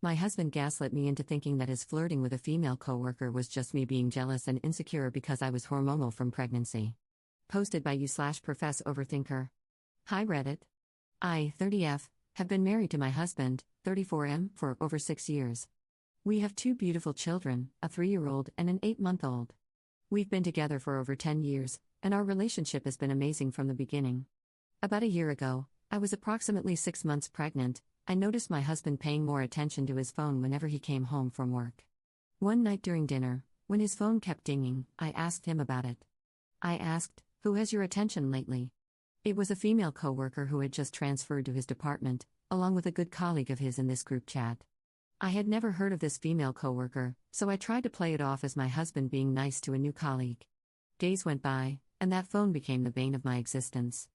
My husband gaslit me into thinking that his flirting with a female coworker was just me being jealous and insecure because I was hormonal from pregnancy. Posted by you/Profess Overthinker. Hi Reddit. I, 30F, have been married to my husband, 34M, for over 6 years. We have 2 beautiful children, a 3-year-old and an 8-month-old. We've been together for over 10 years, and our relationship has been amazing from the beginning. About a year ago, I was approximately 6 months pregnant. I noticed my husband paying more attention to his phone whenever he came home from work. One night during dinner, when his phone kept dinging, I asked him about it. I asked, "Who has your attention lately?" It was a female coworker who had just transferred to his department, along with a good colleague of his in this group chat. I had never heard of this female coworker, so I tried to play it off as my husband being nice to a new colleague. Days went by, and that phone became the bane of my existence.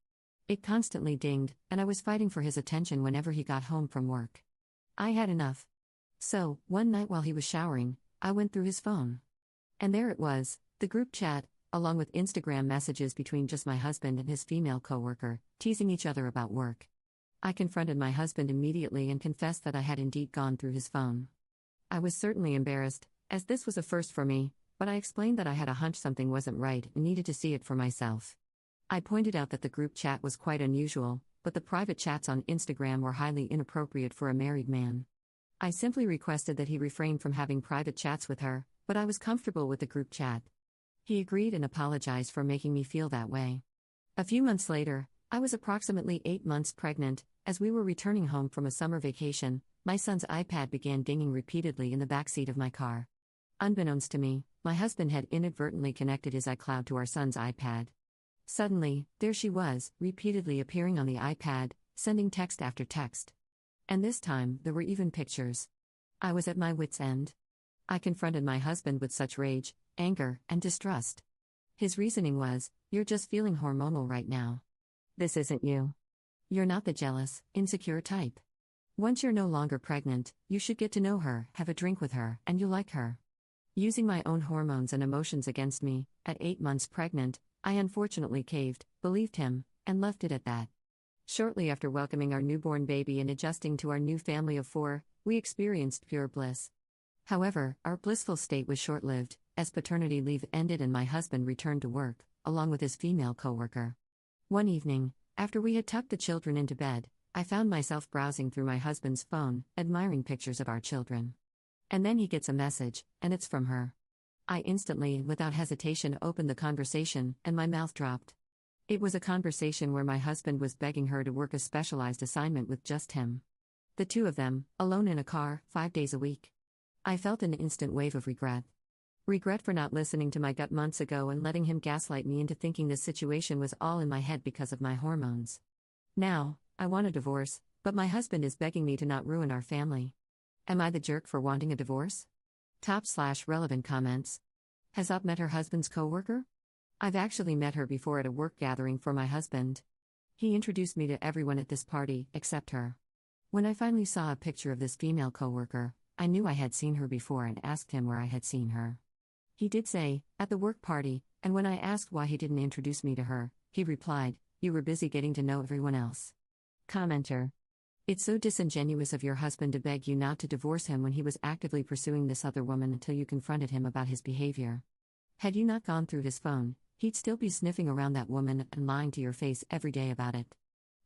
It constantly dinged, and I was fighting for his attention whenever he got home from work. I had enough. So, one night while he was showering, I went through his phone. And there it was, the group chat, along with Instagram messages between just my husband and his female coworker, teasing each other about work. I confronted my husband immediately and confessed that I had indeed gone through his phone. I was certainly embarrassed, as this was a first for me, but I explained that I had a hunch something wasn't right and needed to see it for myself. I pointed out that the group chat was quite unusual, but the private chats on Instagram were highly inappropriate for a married man. I simply requested that he refrain from having private chats with her, but I was comfortable with the group chat. He agreed and apologized for making me feel that way. A few months later, I was approximately 8 months pregnant. As we were returning home from a summer vacation, my son's iPad began dinging repeatedly in the backseat of my car. Unbeknownst to me, my husband had inadvertently connected his iCloud to our son's iPad. Suddenly, there she was, repeatedly appearing on the iPad, sending text after text. And this time, there were even pictures. I was at my wit's end. I confronted my husband with such rage, anger, and distrust. His reasoning was, "You're just feeling hormonal right now. This isn't you. You're not the jealous, insecure type. Once you're no longer pregnant, you should get to know her, have a drink with her, and you'll like her." Using my own hormones and emotions against me, at 8 months pregnant, I unfortunately caved, believed him, and left it at that. Shortly after welcoming our newborn baby and adjusting to our new family of 4, we experienced pure bliss. However, our blissful state was short-lived, as paternity leave ended and my husband returned to work, along with his female coworker. One evening, after we had tucked the children into bed, I found myself browsing through my husband's phone, admiring pictures of our children. And then he gets a message, and it's from her. I instantly, without hesitation, opened the conversation, and my mouth dropped. It was a conversation where my husband was begging her to work a specialized assignment with just him. The two of them, alone in a car, 5 days a week. I felt an instant wave of regret. Regret for not listening to my gut months ago and letting him gaslight me into thinking this situation was all in my head because of my hormones. Now, I want a divorce, but my husband is begging me to not ruin our family. Am I the jerk for wanting a divorce? Top/relevant comments. Has Up met her husband's coworker? I've actually met her before at a work gathering for my husband. He introduced me to everyone at this party, except her. When I finally saw a picture of this female coworker, I knew I had seen her before and asked him where I had seen her. He did say, at the work party, and when I asked why he didn't introduce me to her, he replied, "You were busy getting to know everyone else." Commenter. It's so disingenuous of your husband to beg you not to divorce him when he was actively pursuing this other woman until you confronted him about his behavior. Had you not gone through his phone, he'd still be sniffing around that woman and lying to your face every day about it.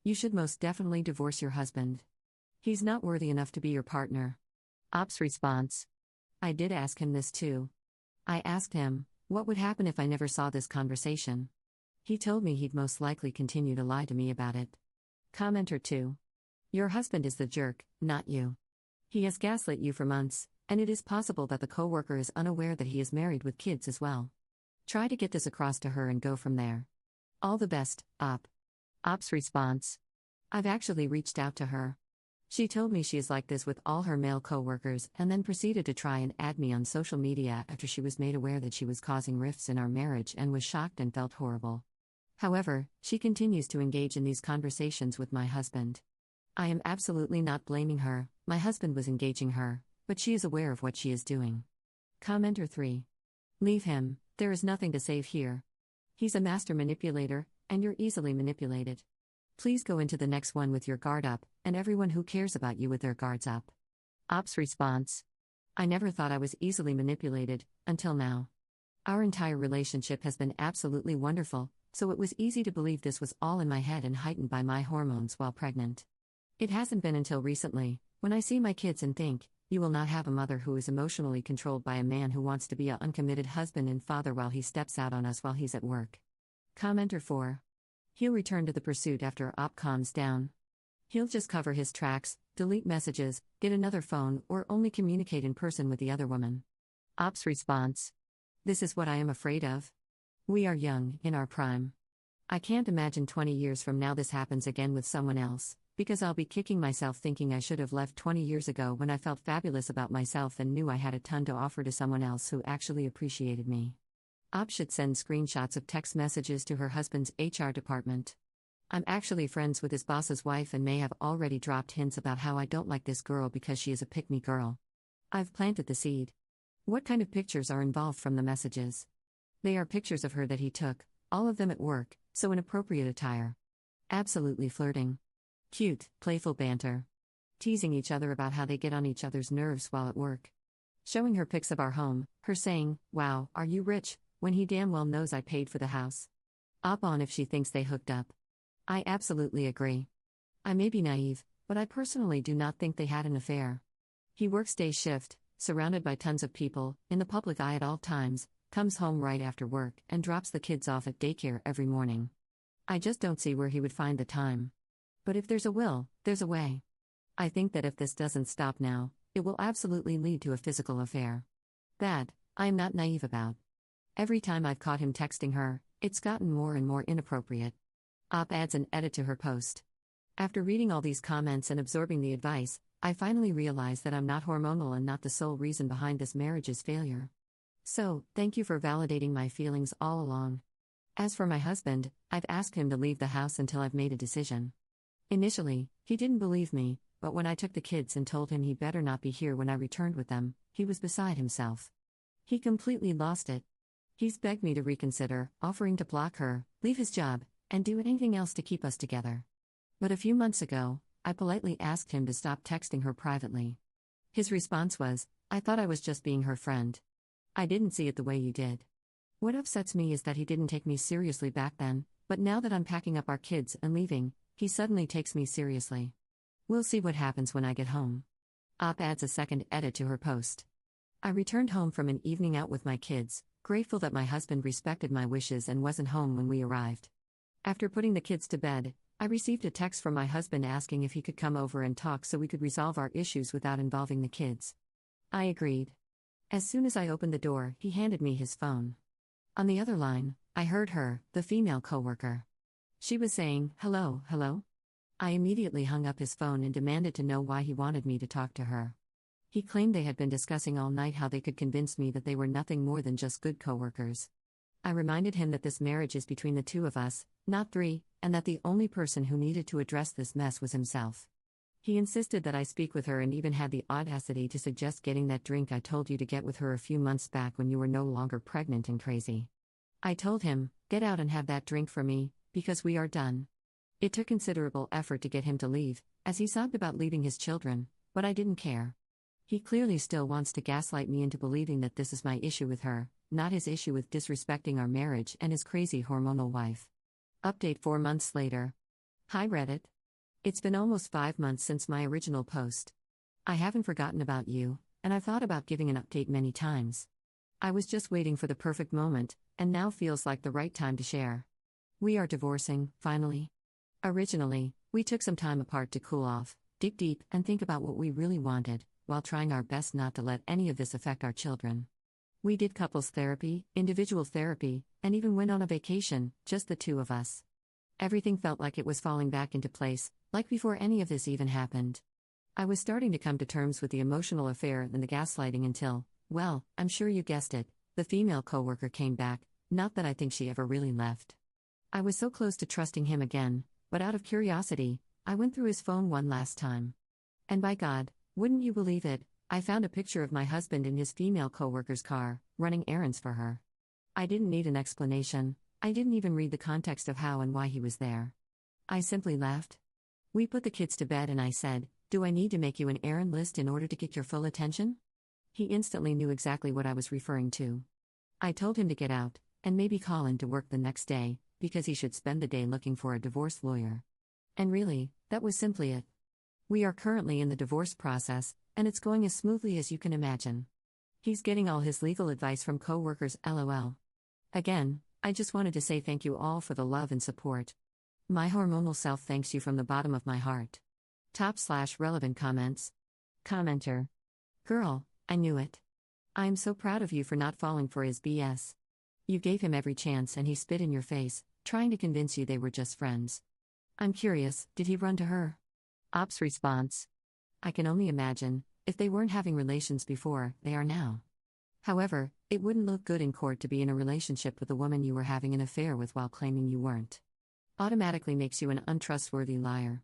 You should most definitely divorce your husband. He's not worthy enough to be your partner. Op's response. I did ask him this too. I asked him, what would happen if I never saw this conversation? He told me he'd most likely continue to lie to me about it. Commenter 2. Your husband is the jerk, not you. He has gaslit you for months, and it is possible that the coworker is unaware that he is married with kids as well. Try to get this across to her and go from there. All the best, Op. Op's response. I've actually reached out to her. She told me she is like this with all her male coworkers and then proceeded to try and add me on social media after she was made aware that she was causing rifts in our marriage and was shocked and felt horrible. However, she continues to engage in these conversations with my husband. I am absolutely not blaming her, my husband was engaging her, but she is aware of what she is doing. Commenter 3. Leave him, there is nothing to save here. He's a master manipulator, and you're easily manipulated. Please go into the next one with your guard up, and everyone who cares about you with their guards up. Op's response: I never thought I was easily manipulated, until now. Our entire relationship has been absolutely wonderful, so it was easy to believe this was all in my head and heightened by my hormones while pregnant. It hasn't been until recently, when I see my kids and think, you will not have a mother who is emotionally controlled by a man who wants to be an uncommitted husband and father while he steps out on us while he's at work. Commenter 4. He'll return to the pursuit after Op calms down. He'll just cover his tracks, delete messages, get another phone, or only communicate in person with the other woman. Op's response: This is what I am afraid of. We are young, in our prime. I can't imagine 20 years from now this happens again with someone else, because I'll be kicking myself thinking I should have left 20 years ago when I felt fabulous about myself and knew I had a ton to offer to someone else who actually appreciated me. Op should send screenshots of text messages to her husband's HR department. I'm actually friends with his boss's wife and may have already dropped hints about how I don't like this girl because she is a pick-me girl. I've planted the seed. What kind of pictures are involved from the messages? They are pictures of her that he took, all of them at work, so in appropriate attire. Absolutely flirting. Cute, playful banter. Teasing each other about how they get on each other's nerves while at work. Showing her pics of our home, her saying, "Wow, are you rich?" when he damn well knows I paid for the house. Op on if she thinks they hooked up. I absolutely agree. I may be naive, but I personally do not think they had an affair. He works day shift, surrounded by tons of people, in the public eye at all times, comes home right after work, and drops the kids off at daycare every morning. I just don't see where he would find the time. But if there's a will, there's a way. I think that if this doesn't stop now, it will absolutely lead to a physical affair. That, I am not naive about. Every time I've caught him texting her, it's gotten more and more inappropriate. Op adds an edit to her post. After reading all these comments and absorbing the advice, I finally realized that I'm not hormonal and not the sole reason behind this marriage's failure. So, thank you for validating my feelings all along. As for my husband, I've asked him to leave the house until I've made a decision. Initially, he didn't believe me, but when I took the kids and told him he better not be here when I returned with them, he was beside himself. He completely lost it. He's begged me to reconsider, offering to block her, leave his job, and do anything else to keep us together. But a few months ago, I politely asked him to stop texting her privately. His response was, "I thought I was just being her friend. I didn't see it the way you did." What upsets me is that he didn't take me seriously back then, but now that I'm packing up our kids and leaving, he suddenly takes me seriously. We'll see what happens when I get home. Op adds a second edit to her post. I returned home from an evening out with my kids, grateful that my husband respected my wishes and wasn't home when we arrived. After putting the kids to bed, I received a text from my husband asking if he could come over and talk so we could resolve our issues without involving the kids. I agreed. As soon as I opened the door, he handed me his phone. On the other line, I heard her, the female coworker. She was saying, "Hello, hello?" I immediately hung up his phone and demanded to know why he wanted me to talk to her. He claimed they had been discussing all night how they could convince me that they were nothing more than just good coworkers. I reminded him that this marriage is between the two of us, not three, and that the only person who needed to address this mess was himself. He insisted that I speak with her and even had the audacity to suggest getting that drink I told you to get with her a few months back when you were no longer pregnant and crazy. I told him, "Get out and have that drink for me, because we are done." It took considerable effort to get him to leave, as he sobbed about leaving his children, but I didn't care. He clearly still wants to gaslight me into believing that this is my issue with her, not his issue with disrespecting our marriage and his crazy hormonal wife. Update 4 months later. Hi Reddit. It's been almost 5 months since my original post. I haven't forgotten about you, and I've thought about giving an update many times. I was just waiting for the perfect moment, and now feels like the right time to share. We are divorcing, finally. Originally, we took some time apart to cool off, dig deep, and think about what we really wanted, while trying our best not to let any of this affect our children. We did couples therapy, individual therapy, and even went on a vacation, just the two of us. Everything felt like it was falling back into place, like before any of this even happened. I was starting to come to terms with the emotional affair and the gaslighting until, well, I'm sure you guessed it, the female coworker came back, not that I think she ever really left. I was so close to trusting him again, but out of curiosity, I went through his phone one last time. And by God, wouldn't you believe it, I found a picture of my husband in his female coworker's car, running errands for her. I didn't need an explanation, I didn't even read the context of how and why he was there. I simply laughed. We put the kids to bed and I said, Do I need to make you an errand list in order to get your full attention? He instantly knew exactly what I was referring to. I told him to get out, and maybe call in to work the next day, because he should spend the day looking for a divorce lawyer. And really, that was simply it. We are currently in the divorce process, and it's going as smoothly as you can imagine. He's getting all his legal advice from coworkers, lol. Again, I just wanted to say thank you all for the love and support. My hormonal self thanks you from the bottom of my heart. Top/relevant comments. Commenter. Girl, I knew it. I am so proud of you for not falling for his BS. You gave him every chance and he spit in your face, trying to convince you they were just friends. I'm curious, did he run to her? Op's response. I can only imagine, if they weren't having relations before, they are now. However, it wouldn't look good in court to be in a relationship with a woman you were having an affair with while claiming you weren't. Automatically makes you an untrustworthy liar.